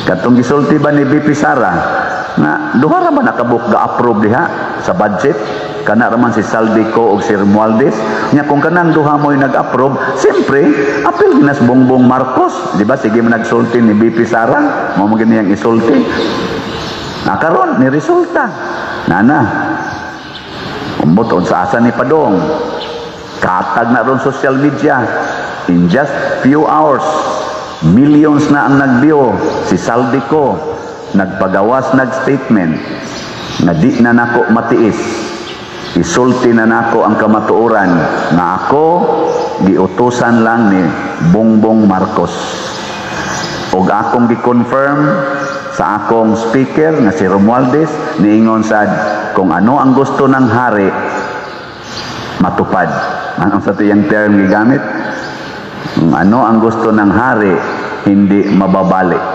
Katong gisulti ba ni BP Sara nga duha ra man nakabuk ga-approve diha sa budget, kana raman si Saldico o si Romualdez nya kung kanang duha mo'y nag-approve, siyempre apil ginas Bongbong Marcos, di ba? Sige man nagsulti ni BP Sara, mo mo ganiyang isulti. Nakaron ni resulta. Nana. Umbuton sa asa ni Padong. Katag na ron social media. In just few hours, millions na ang nag-view. Si Saldico nagpagawas, nag-statement na di na nako matiis. Isulti na nako ang kamatuoran na ako giutusan lang ni Bongbong Marcos. Og akong gi-confirm sa akong speaker nga si Romualdez, niingon sad kung ano ang gusto ng hari matupad. Ano sa tiyang term gigamit? Kung ano ang gusto ng hari hindi mababalik.